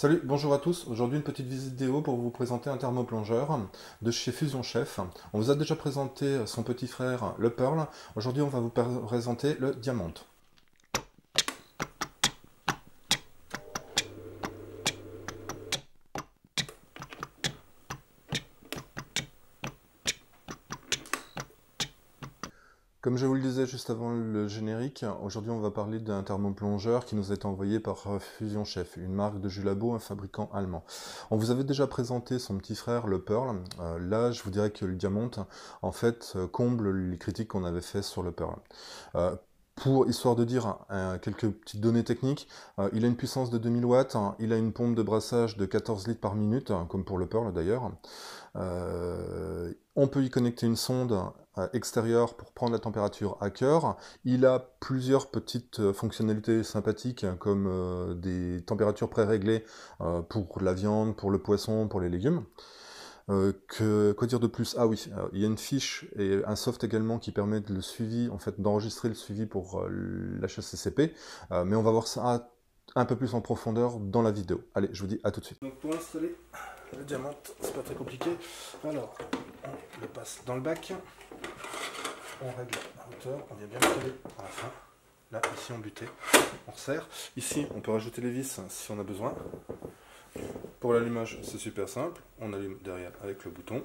Salut, bonjour à tous. Aujourd'hui une petite vidéo pour vous présenter un thermoplongeur de chez Fusion Chef. On vous a déjà présenté son petit frère le Pearl. Aujourd'hui on va vous présenter le Diamant. Comme je vous le disais juste avant le générique, aujourd'hui on va parler d'un thermoplongeur qui nous a été envoyé par Fusion Chef, une marque de jus labo, un fabricant allemand. On vous avait déjà présenté son petit frère, le Pearl. Là, je vous dirais que le Diamant, en fait, comble les critiques qu'on avait fait sur le Pearl. Histoire de dire quelques petites données techniques, il a une puissance de 2000 watts, il a une pompe de brassage de 14 litres par minute, comme pour le Pearl d'ailleurs. On peut y connecter une sonde extérieure pour prendre la température à cœur. Il a plusieurs petites fonctionnalités sympathiques, comme des températures préréglées pour la viande, pour le poisson, pour les légumes. Quoi dire de plus? Ah oui, il y a une fiche et un soft également qui permet le suivi, en fait, d'enregistrer le suivi pour l'HACCP, mais on va voir ça un peu plus en profondeur dans la vidéo. Allez, je vous dis à tout de suite. Donc pour installer le Diamant, c'est pas très compliqué. Alors, on le passe dans le bac, on règle la hauteur, on vient bien coller à la fin. Là, ici on butait, on resserre. Ici, on peut rajouter les vis si on a besoin. Pour l'allumage, c'est super simple. On allume derrière avec le bouton.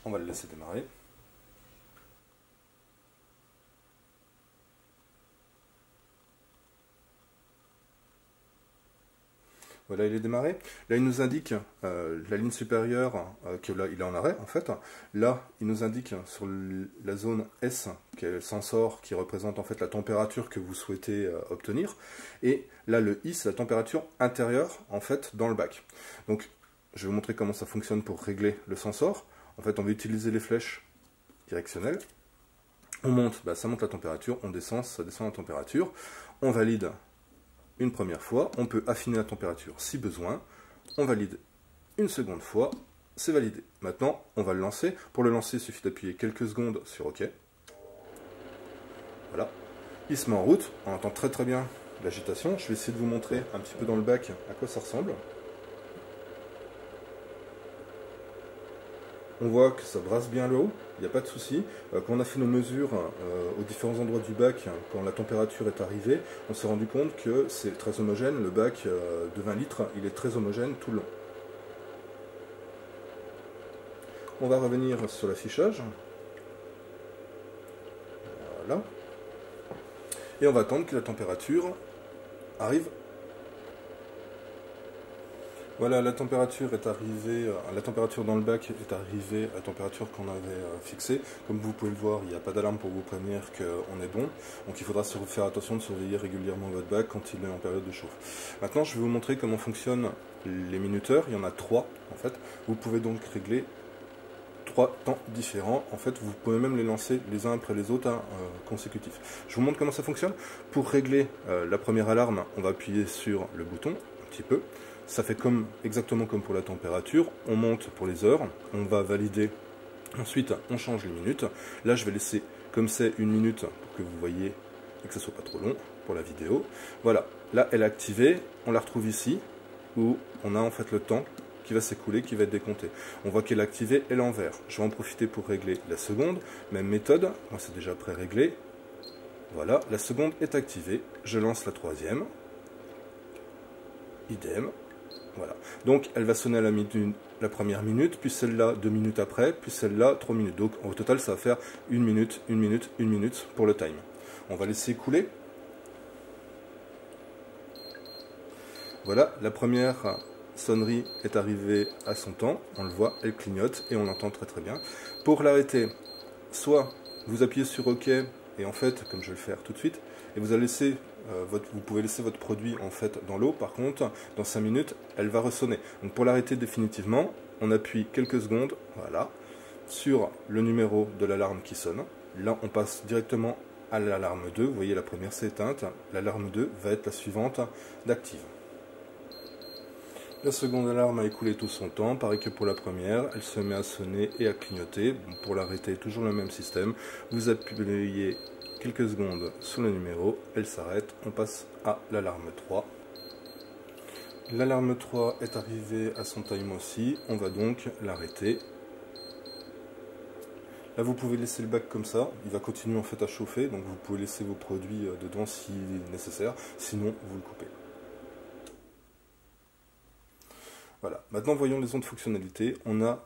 On va le laisser démarrer. Voilà, il est démarré. Là, il nous indique la ligne supérieure, que là, il est en arrêt, en fait. Là, il nous indique sur la zone S, qui est le sensor, qui représente en fait la température que vous souhaitez obtenir. Et là, le I, c'est la température intérieure, en fait, dans le bac. Donc, je vais vous montrer comment ça fonctionne pour régler le sensor. En fait, on va utiliser les flèches directionnelles. On monte, ça monte la température. On descend, ça descend la température. On valide une première fois, on peut affiner la température si besoin, on valide une seconde fois, c'est validé. Maintenant, on va le lancer. Pour le lancer, il suffit d'appuyer quelques secondes sur OK. Voilà. Il se met en route, on entend très très bien l'agitation. Je vais essayer de vous montrer un petit peu dans le bac à quoi ça ressemble. On voit que ça brasse bien l'eau, il n'y a pas de souci. Quand on a fait nos mesures aux différents endroits du bac, quand la température est arrivée, on s'est rendu compte que c'est très homogène. Le bac de 20 litres, il est très homogène tout le long. On va revenir sur l'affichage. Voilà. Et on va attendre que la température arrive. Voilà, la température est arrivée, la température dans le bac est arrivée à la température qu'on avait fixée. Comme vous pouvez le voir, il n'y a pas d'alarme pour vous prévenir qu'on est bon. Donc il faudra faire attention de surveiller régulièrement votre bac quand il est en période de chauffe. Maintenant, je vais vous montrer comment fonctionnent les minuteurs. Il y en a 3 en fait. Vous pouvez donc régler 3 temps différents. En fait, vous pouvez même les lancer les uns après les autres consécutifs. Je vous montre comment ça fonctionne. Pour régler la première alarme, on va appuyer sur le bouton un petit peu. Ça fait exactement comme pour la température. On monte pour les heures, on va valider. Ensuite, on change les minutes. Là, je vais laisser comme c'est 1 minute pour que vous voyez et que ce soit pas trop long pour la vidéo. Voilà, là, elle est activée. On la retrouve ici où on a en fait le temps qui va s'écouler, qui va être décompté. On voit qu'elle est activée et l'envers. Je vais en profiter pour régler la seconde. Même méthode, moi c'est déjà pré-réglé. Voilà, la seconde est activée. Je lance la troisième. Idem. Voilà. Donc elle va sonner à la première minute, puis celle-là 2 minutes après, puis celle-là 3 minutes. Donc au total ça va faire 1 minute, 1 minute, 1 minute pour le time. On va laisser couler. Voilà, la première sonnerie est arrivée à son temps, on le voit, elle clignote et on l'entend très très bien. Pour l'arrêter, soit vous appuyez sur OK et en fait, comme je vais le faire tout de suite, et vous allez laisser vous pouvez laisser votre produit en fait dans l'eau. Par contre, dans 5 minutes, elle va ressonner. Donc pour l'arrêter définitivement, on appuie quelques secondes, voilà, sur le numéro de l'alarme qui sonne. Là, on passe directement à l'alarme 2. Vous voyez, la première s'est éteinte. L'alarme 2 va être la suivante d'active. La seconde alarme a écoulé tout son temps, pareil que pour la première, elle se met à sonner et à clignoter. Bon, pour l'arrêter, toujours le même système. Vous appuyez quelques secondes sur le numéro, elle s'arrête, on passe à l'alarme 3. L'alarme 3 est arrivée à son time aussi, on va donc l'arrêter. Là vous pouvez laisser le bac comme ça, il va continuer en fait à chauffer, donc vous pouvez laisser vos produits dedans si nécessaire, sinon vous le coupez. Voilà, maintenant voyons les autres fonctionnalités. On a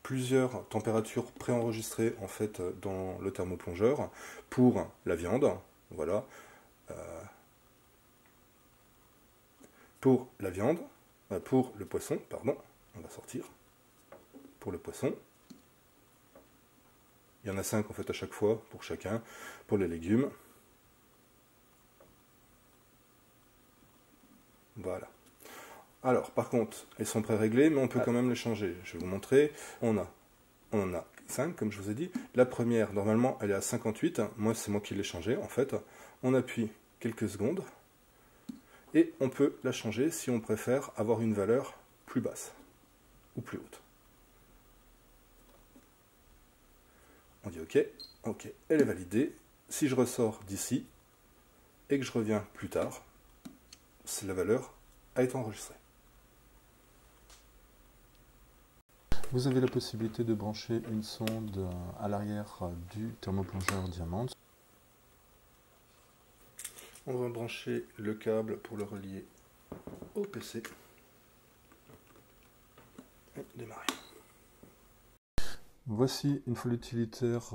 plusieurs températures préenregistrées en fait dans le thermoplongeur pour la viande, voilà. Pour la viande, pour le poisson, pardon, on va sortir. Pour le poisson, il y en a 5 en fait à chaque fois pour chacun. Pour les légumes, voilà. Alors, par contre, elles sont pré-réglées, mais on peut quand même les changer. Je vais vous montrer. On en a 5, comme je vous ai dit. La première, normalement, elle est à 58. Moi, c'est moi qui l'ai changée, en fait. On appuie quelques secondes. Et on peut la changer si on préfère avoir une valeur plus basse ou plus haute. On dit OK. OK, elle est validée. Si je ressors d'ici et que je reviens plus tard, la valeur a été enregistrée. Vous avez la possibilité de brancher une sonde à l'arrière du thermoplongeur Diamant. On va brancher le câble pour le relier au PC et démarrer. Voici une fois l'utilitaire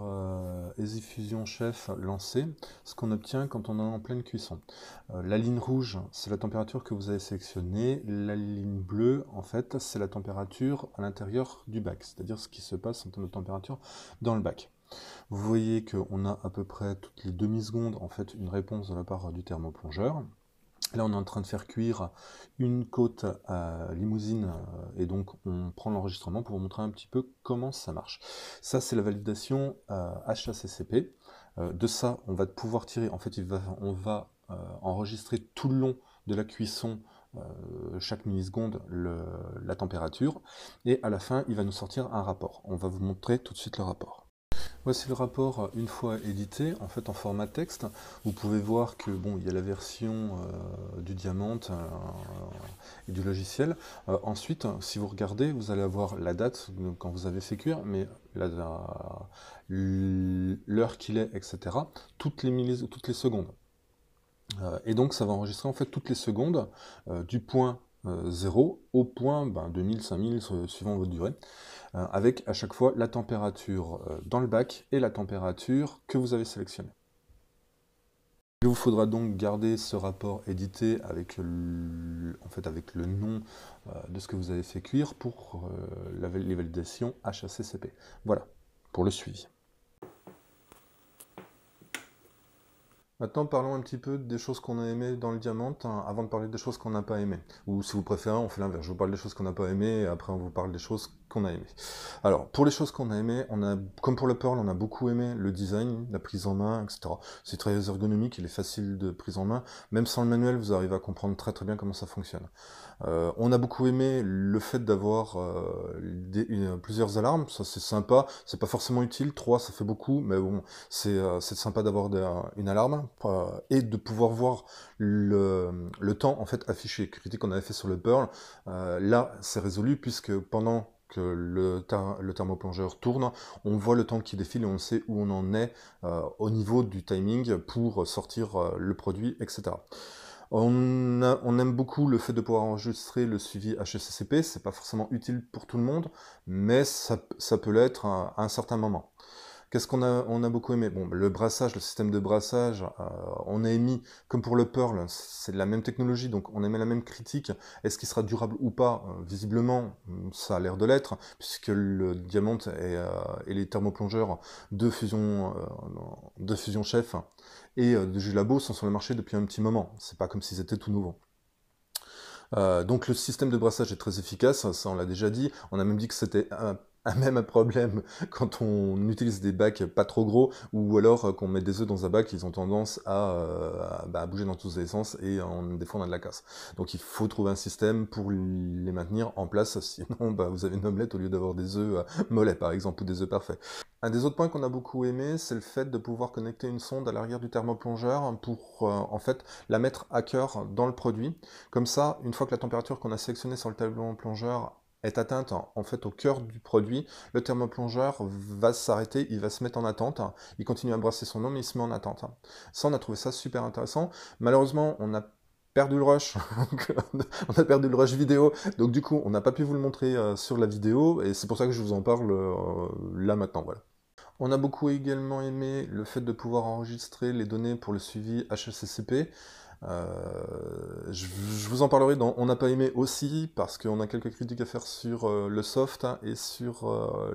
EasyFusion Chef lancé, ce qu'on obtient quand on est en pleine cuisson. La ligne rouge, c'est la température que vous avez sélectionnée. La ligne bleue, en fait, c'est la température à l'intérieur du bac, c'est-à-dire ce qui se passe en termes de température dans le bac. Vous voyez qu'on a à peu près toutes les demi-secondes en fait une réponse de la part du thermoplongeur. Là, on est en train de faire cuire une côte à limousine et donc on prend l'enregistrement pour vous montrer un petit peu comment ça marche. Ça, c'est la validation HACCP. De ça, on va pouvoir tirer. En fait, on va enregistrer tout le long de la cuisson chaque milliseconde la température et à la fin, il va nous sortir un rapport. On va vous montrer tout de suite le rapport. Voici le rapport une fois édité, en fait en format texte. Vous pouvez voir que bon, il y a la version du Diamant et du logiciel. Ensuite, si vous regardez, vous allez avoir la date quand vous avez fait cuire, mais l'heure qu'il est, etc. Toutes les secondes. Et donc ça va enregistrer en fait toutes les secondes du point 0 au point 2000, 5000, suivant votre durée, avec à chaque fois la température dans le bac et la température que vous avez sélectionnée. Il vous faudra donc garder ce rapport édité avec avec le nom de ce que vous avez fait cuire pour les validations HACCP. Voilà, pour le suivi. Maintenant, parlons un petit peu des choses qu'on a aimées dans le Diamant, avant de parler des choses qu'on n'a pas aimées. Ou si vous préférez, on fait l'inverse. Je vous parle des choses qu'on n'a pas aimées, et après on vous parle des choses qu'on a aimées. Alors, pour les choses qu'on a aimées, comme pour le Pearl, on a beaucoup aimé le design, la prise en main, etc. C'est très ergonomique, il est facile de prise en main. Même sans le manuel, vous arrivez à comprendre très très bien comment ça fonctionne. On a beaucoup aimé le fait d'avoir plusieurs alarmes, ça c'est sympa, c'est pas forcément utile, 3 ça fait beaucoup, mais bon, c'est sympa d'avoir une alarme et de pouvoir voir le temps en fait affiché. Critique qu'on avait fait sur le Pearl, là c'est résolu puisque pendant que le thermoplongeur tourne, on voit le temps qui défile et on sait où on en est au niveau du timing pour sortir le produit, etc. On aime beaucoup le fait de pouvoir enregistrer le suivi HACCP, c'est pas forcément utile pour tout le monde, mais ça peut l'être à un certain moment. Qu'est-ce qu'on a beaucoup aimé? Bon, le brassage, le système de brassage, on a émis, comme pour le Pearl, c'est de la même technologie, donc on émet la même critique. Est-ce qu'il sera durable ou pas? Visiblement, ça a l'air de l'être, puisque le Diamant et les thermoplongeurs de fusion Chef et de Julabo sont sur le marché depuis un petit moment. C'est pas comme s'ils étaient tout nouveaux. Donc le système de brassage est très efficace, ça on l'a déjà dit. On a même dit que c'était même un problème quand on utilise des bacs pas trop gros, ou alors qu'on met des œufs dans un bac, ils ont tendance à bouger dans tous les sens, et des fois on a de la casse. Donc il faut trouver un système pour les maintenir en place, sinon vous avez une omelette au lieu d'avoir des œufs mollets par exemple, ou des œufs parfaits. Un des autres points qu'on a beaucoup aimé, c'est le fait de pouvoir connecter une sonde à l'arrière du thermoplongeur pour en fait la mettre à cœur dans le produit. Comme ça, une fois que la température qu'on a sélectionnée sur le thermoplongeur est atteinte en fait au cœur du produit, le thermoplongeur va s'arrêter, il va se mettre en attente, il continue à brasser son eau mais il se met en attente. Ça, on a trouvé ça super intéressant. Malheureusement, on a perdu le rush, on a perdu le rush vidéo, donc du coup on n'a pas pu vous le montrer sur la vidéo, et c'est pour ça que je vous en parle là maintenant, voilà. On a beaucoup également aimé le fait de pouvoir enregistrer les données pour le suivi HACCP. Je vous en parlerai dans On n'a pas aimé aussi, parce qu'on a quelques critiques à faire sur le soft et sur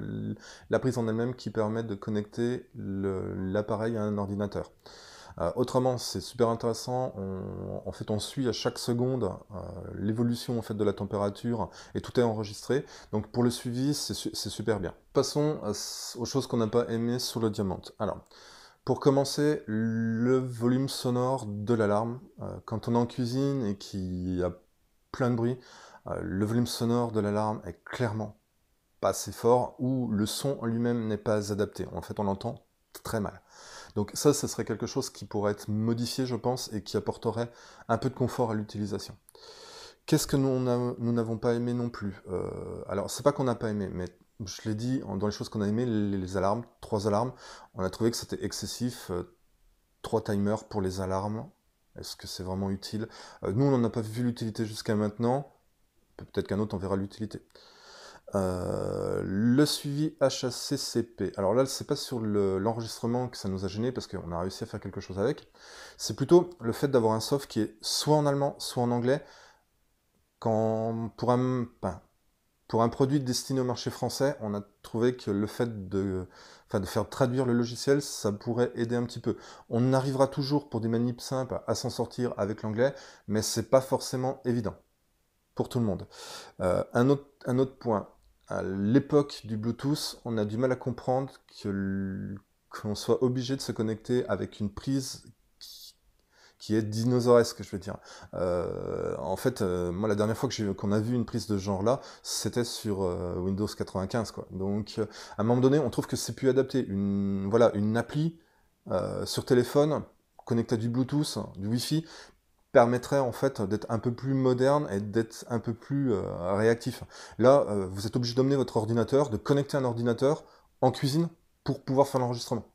la prise en elle-même qui permet de connecter l'appareil à un ordinateur. Autrement, c'est super intéressant. En fait, on suit à chaque seconde l'évolution en fait de la température et tout est enregistré. Donc pour le suivi, c'est super bien. Passons aux choses qu'on n'a pas aimées sur le Diamant. Alors, pour commencer, le volume sonore de l'alarme. Quand on est en cuisine et qu'il y a plein de bruit, le volume sonore de l'alarme est clairement pas assez fort, ou le son en lui-même n'est pas adapté. En fait, on l'entend très mal. Donc ça, ce serait quelque chose qui pourrait être modifié, je pense, et qui apporterait un peu de confort à l'utilisation. Qu'est-ce que nous n'avons pas aimé non plus? Alors, c'est pas qu'on n'a pas aimé, mais je l'ai dit, dans les choses qu'on a aimé, les alarmes, 3 alarmes, on a trouvé que c'était excessif, 3 timers pour les alarmes. Est-ce que c'est vraiment utile? Nous, on n'en a pas vu l'utilité jusqu'à maintenant, peut-être qu'un autre en verra l'utilité. Le suivi HACCP. Alors là, c'est pas sur l'enregistrement que ça nous a gêné, parce qu'on a réussi à faire quelque chose avec. C'est plutôt le fait d'avoir un soft qui est soit en allemand, soit en anglais. Pour un produit destiné au marché français, on a trouvé que le fait de faire traduire le logiciel, ça pourrait aider un petit peu. On arrivera toujours pour des manips simples à s'en sortir avec l'anglais, mais c'est pas forcément évident pour tout le monde. Un autre point, à l'époque du Bluetooth, on a du mal à comprendre qu'on soit obligé de se connecter avec une prise qui est dinosauresque, je veux dire. En fait, moi, la dernière fois qu'on a vu une prise de ce genre-là, c'était sur Windows 95, quoi. Donc, à un moment donné, on trouve que c'est plus adapté. Voilà, une appli sur téléphone, connectée à du Bluetooth, du Wi-Fi, permettrait en fait d'être un peu plus moderne et d'être un peu plus réactif. Là, vous êtes obligé d'emmener votre ordinateur, de connecter un ordinateur en cuisine pour pouvoir faire l'enregistrement.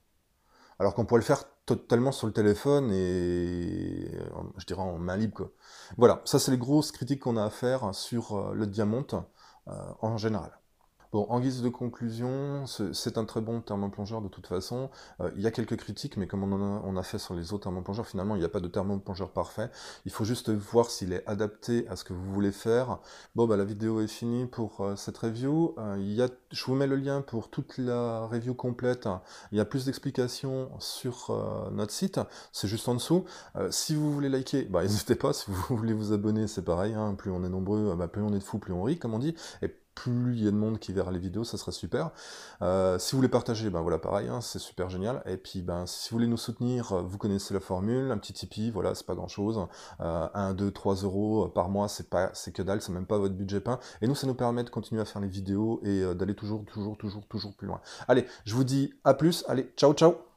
Alors qu'on pourrait le faire totalement sur le téléphone et, je dirais, en main libre, quoi. Voilà, ça c'est les grosses critiques qu'on a à faire sur le Diamant en général. Bon, en guise de conclusion, c'est un très bon thermoplongeur de toute façon. Il y a quelques critiques, mais comme on a fait sur les autres thermoplongeurs, finalement, il n'y a pas de thermoplongeur parfait. Il faut juste voir s'il est adapté à ce que vous voulez faire. Bon, la vidéo est finie pour cette review. Je vous mets le lien pour toute la review complète. Il y a plus d'explications sur notre site. C'est juste en dessous. Si vous voulez liker, n'hésitez pas. Si vous voulez vous abonner, c'est pareil, hein. Plus on est nombreux, plus on est de fous, plus on rit, comme on dit. Et plus il y a de monde qui verra les vidéos, ça serait super. Si vous voulez partager, voilà, pareil, hein, c'est super génial. Et puis, si vous voulez nous soutenir, vous connaissez la formule, un petit Tipeee, voilà, c'est pas grand-chose. 1, 2, 3 euros par mois, c'est que dalle, c'est même pas votre budget pain. Et nous, ça nous permet de continuer à faire les vidéos et d'aller toujours plus loin. Allez, je vous dis à plus, allez, ciao, ciao!